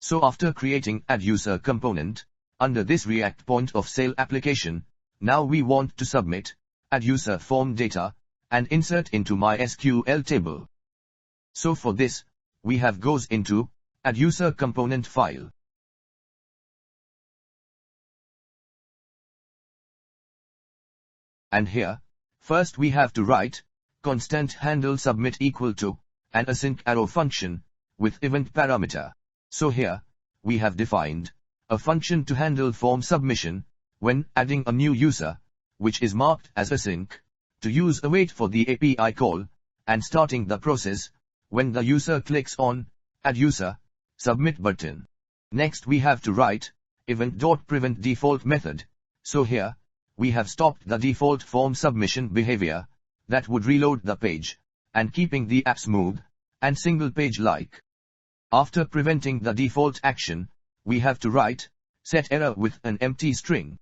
So after creating add user component, under this React point of sale application, now we want to submit add user form data and insert into MySQL table. So for this, we have goes into add user component file. And here, first we have to write constant handleSubmit equal to an async arrow function with event parameter. So here, we have defined a function to handle form submission when adding a new user, which is marked as async, to use await for the API call, and starting the process when the user clicks on add user submit button. Next we have to write event.prevent default method. So here, we have stopped the default form submission behavior that would reload the page and keeping the app smooth and single page like. After preventing the default action, we have to write set error with an empty string.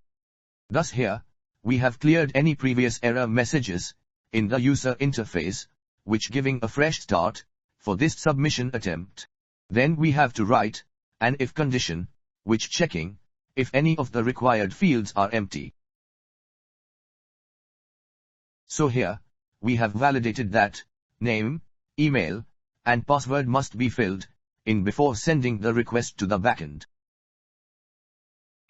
Thus here, we have cleared any previous error messages in the user interface, which giving a fresh start for this submission attempt. Then we have to write an if condition, which checking if any of the required fields are empty. So here, we have validated that name, email, and password must be filled in before sending the request to the backend.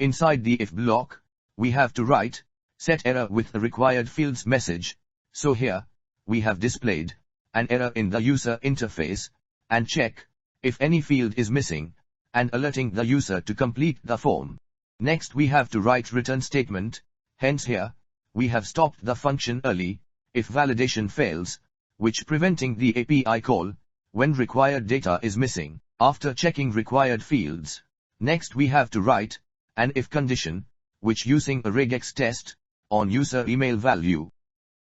Inside the if block, we have to write set error with the required fields message. So here, we have displayed an error in the user interface and check if any field is missing and alerting the user to complete the form. Next we have to write return statement. Hence here, we have stopped the function early if validation fails, which preventing the API call when required data is missing after checking required fields. Next we have to write an if condition, which using a regex test on user email value.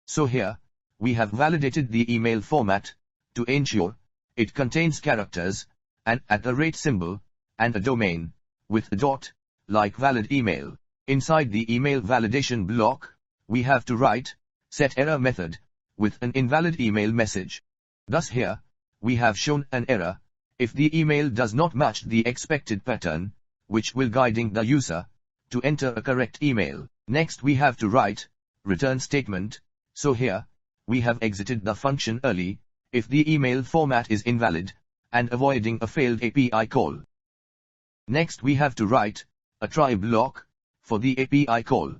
So here, we have validated the email format to ensure it contains characters and @ symbol and a domain with a dot like valid email. Inside the email validation block, we have to write set error method with an invalid email message. Thus here, we have shown an error if the email does not match the expected pattern, which will guiding the user to enter a correct email. Next we have to write return statement. So here, we have exited the function early if the email format is invalid and avoiding a failed API call. Next we have to write a try block for the API call.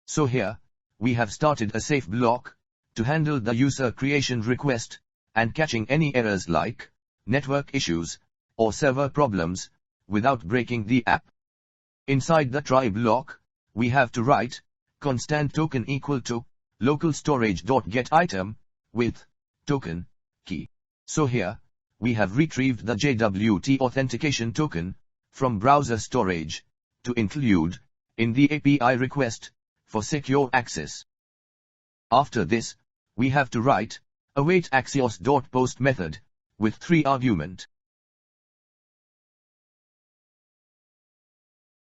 So here, we have started a safe block to handle the user creation request and catching any errors like network issues or server problems without breaking the app. Inside the try block, we have to write constant token equal to localStorage.getItem with token key. So here, we have retrieved the JWT authentication token from browser storage to include in the API request for secure access. After this, we have to write await Axios.post method with 3 arguments.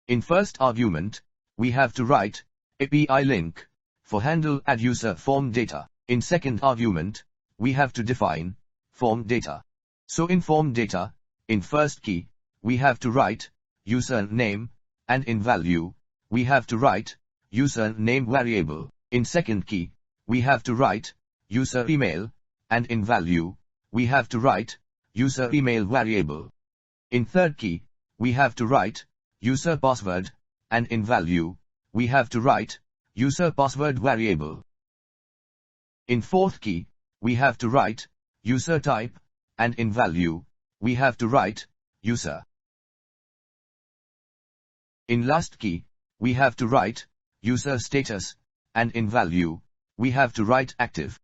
In first argument, we have to write API link for handle add user form data. In second argument, we have to define form data. So in form data, in first key, we have to write user name, and in value, we have to write user name variable. In second key, we have to write user email, and in value, we have to write user email variable. In third key, we have to write user password, and in value, we have to write user password variable. In fourth key, we have to write user type, and in value, we have to write user. In last key, we have to write user status, and in value, we have to write active.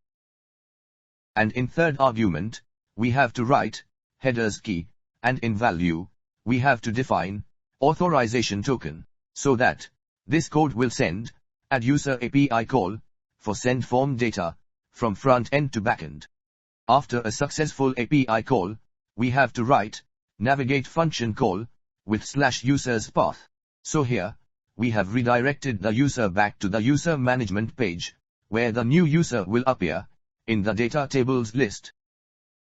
And in third argument, we have to write headers key, and in value, we have to define authorization token, so that this code will send add user API call for send form data from front end to backend. After a successful API call, we have to write navigate function call with /users path. So here, we have redirected the user back to the user management page, where the new user will appear in the data tables list.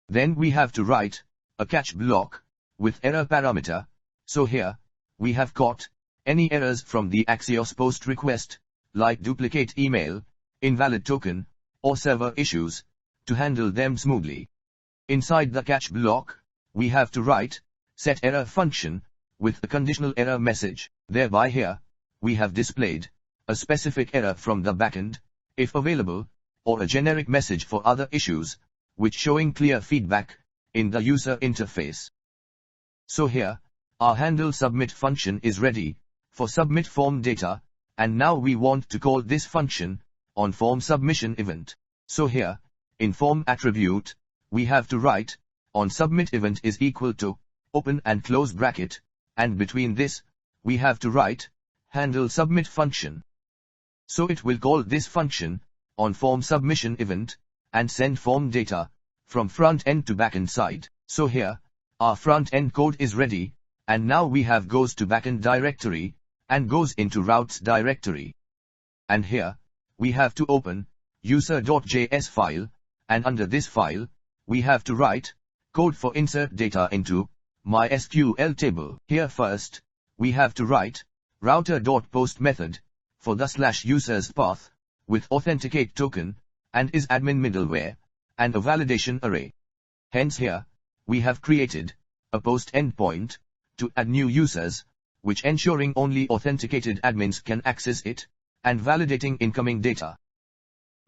Then we have to write a catch block with error parameter So here, we have got any errors from the Axios POST request, like duplicate email, invalid token, or server issues, to handle them smoothly. Inside the catch block, we have to write setError function with a conditional error message. Thereby here, we have displayed a specific error from the backend, if available, or a generic message for other issues, which showing clear feedback in the user interface. So here, our handleSubmit function is ready for submit form data, and now we want to call this function on form submission event. So here, in form attribute, we have to write on submit event is equal to open and close bracket, and between this, we have to write handleSubmit function. So it will call this function on form submission event and send form data from front end to backend side. So here, our front end code is ready, and now we have goes to backend directory and goes into routes directory. And here, we have to open user.js file, and under this file, we have to write code for insert data into MySQL table. Here first, we have to write router.post method for the /users path with authenticate token and is admin middleware and a validation array. Hence here, we have created a post endpoint to add new users, which ensuring only authenticated admins can access it, and validating incoming data.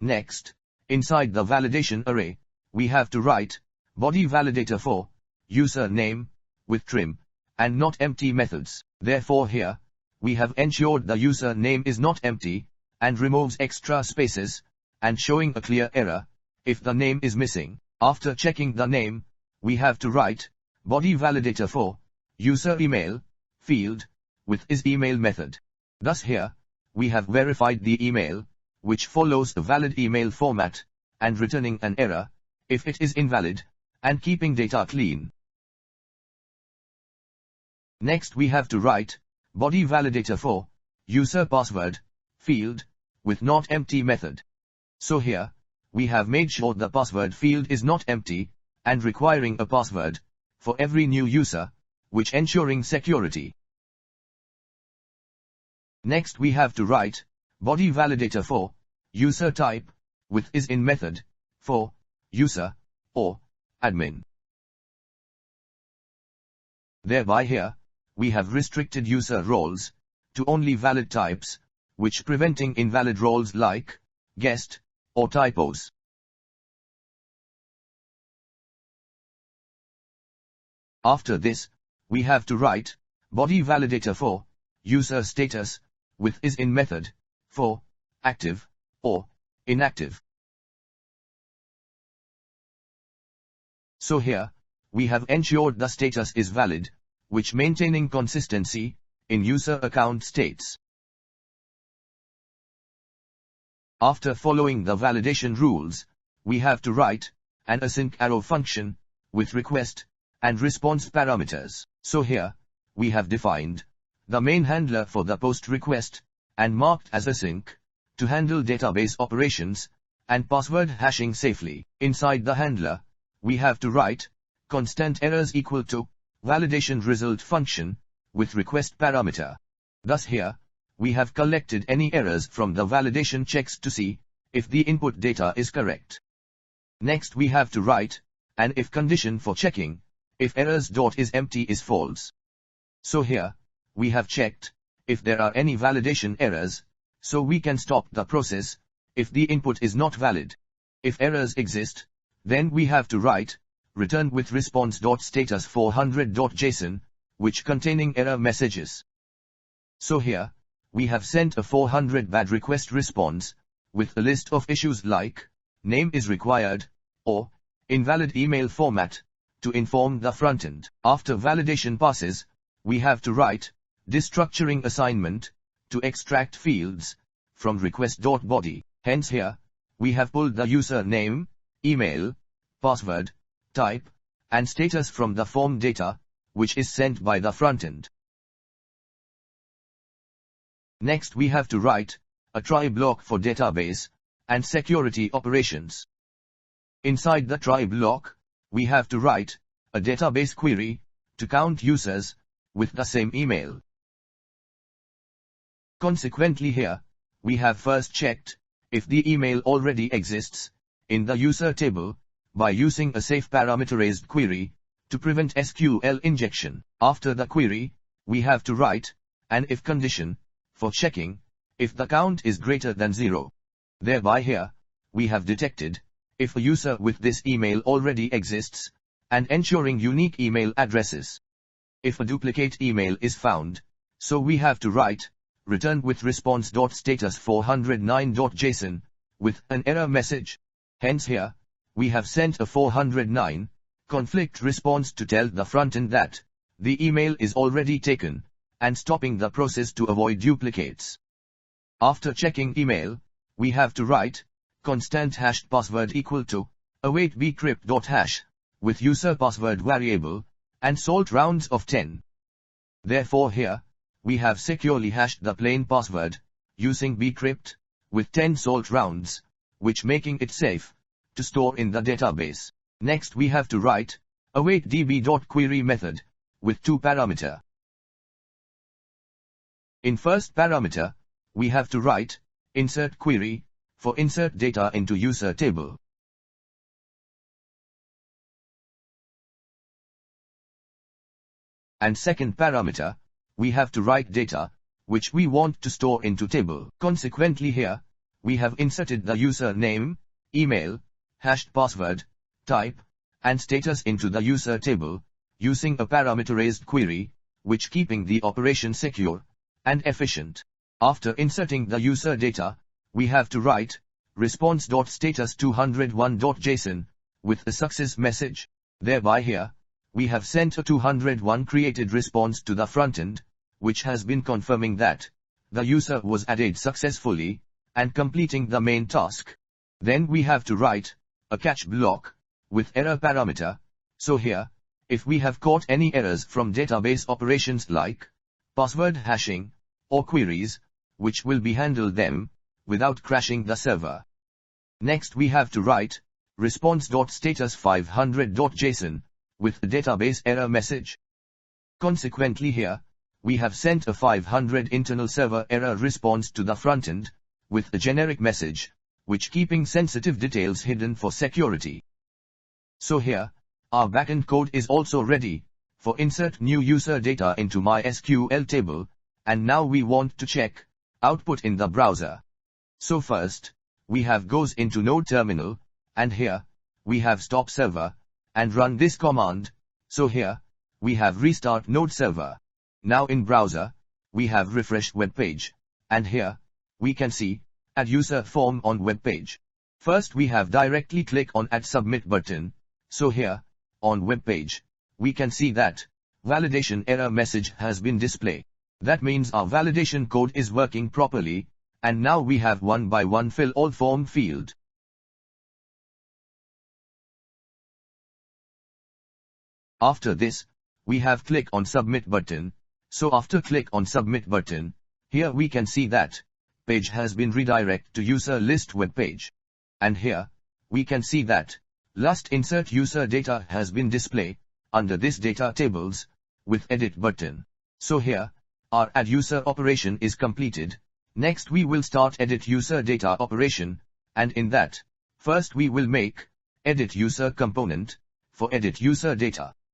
Next, inside the validation array, we have to write body validator for username with trim and not empty methods. Therefore here, we have ensured the username is not empty and removes extra spaces and showing a clear error if the name is missing. After checking the name, we have to write body validator for user email field with is email method. Thus here, we have verified the email, which follows a valid email format, and returning an error if it is invalid, and keeping data clean. Next we have to write body validator for user password field with not empty method. So here, we have made sure the password field is not empty, and requiring a password for every new user, which ensuring security. Next we have to write body validator for user type with is in method for user or admin. Thereby here, we have restricted user roles to only valid types, which preventing invalid roles like guest or typos. After this, we have to write body validator for user status with is in method for active or inactive. So here, we have ensured the status is valid, which maintaining consistency in user account states. After following the validation rules, we have to write an async arrow function with request and response parameters. So here, we have defined the main handler for the post request and marked as async to handle database operations and password hashing safely. Inside the handler, we have to write constant errors equal to validation result function with request parameter. Thus here, we have collected any errors from the validation checks to see if the input data is correct. Next we have to write an if condition for checking if errors is empty is false. So here, we have checked if there are any validation errors, so we can stop the process if the input is not valid. If errors exist, then we have to write return with response.status 400.json, which containing error messages. So here, we have sent a 400 bad request response with a list of issues like name is required or invalid email format to inform the frontend. After validation passes, we have to write destructuring assignment to extract fields from request.body. Hence here, we have pulled the user name, email, password, type, and status from the form data, which is sent by the frontend. Next we have to write a try block for database and security operations. Inside the try block, we have to write a database query to count users with the same email. Consequently here, we have first checked if the email already exists in the user table by using a safe parameterized query to prevent SQL injection. After the query, we have to write an if condition for checking if the count is greater than 0. Thereby here, we have detected if a user with this email already exists and ensuring unique email addresses. If a duplicate email is found, so we have to write return with response.status 409.json with an error message. Hence here, we have sent a 409 conflict response to tell the frontend that the email is already taken and stopping the process to avoid duplicates. After checking email, we have to write constant hashed password equal to await bcrypt.hash with user password variable and salt rounds of 10. Therefore here, we have securely hashed the plain password using Bcrypt with 10 salt rounds, which making it safe to store in the database. Next we have to write await db.query method with 2 parameter. In first parameter, we have to write insert query for insert data into user table. And second parameter, we have to write data, which we want to store into table. Consequently here, we have inserted the user name, email, hashed password, type, and status into the user table, using a parameterized query, which keeping the operation secure and efficient. After inserting the user data, we have to write response.status 201.json with a success message. Thereby here, we have sent a 201 created response to the frontend, which has been confirming that the user was added successfully and completing the main task. Then we have to write a catch block with error parameter. So here, if we have caught any errors from database operations like password hashing or queries, which will be handled them without crashing the server. Next we have to write response.status 500.json with a database error message. Consequently here, we have sent a 500 internal server error response to the frontend with a generic message, which keeping sensitive details hidden for security. So here, our backend code is also ready for insert new user data into MySQL table, and now we want to check output in the browser. So first, we have goes into Node terminal, and here, we have stop server, and run this command. So here, we have restart Node server. Now in browser, we have refreshed web page, and here, we can see add user form on web page. First we have directly click on add submit button. So here, on web page, we can see that validation error message has been displayed. That means our validation code is working properly, and now we have one by one fill all form field. After this, we have click on submit button. So after click on submit button, here we can see that page has been redirected to user list web page. And here, we can see that last insert user data has been displayed under this data tables with edit button. So here, our add user operation is completed. Next we will start edit user data operation, and in that, first we will make edit user component for edit user data.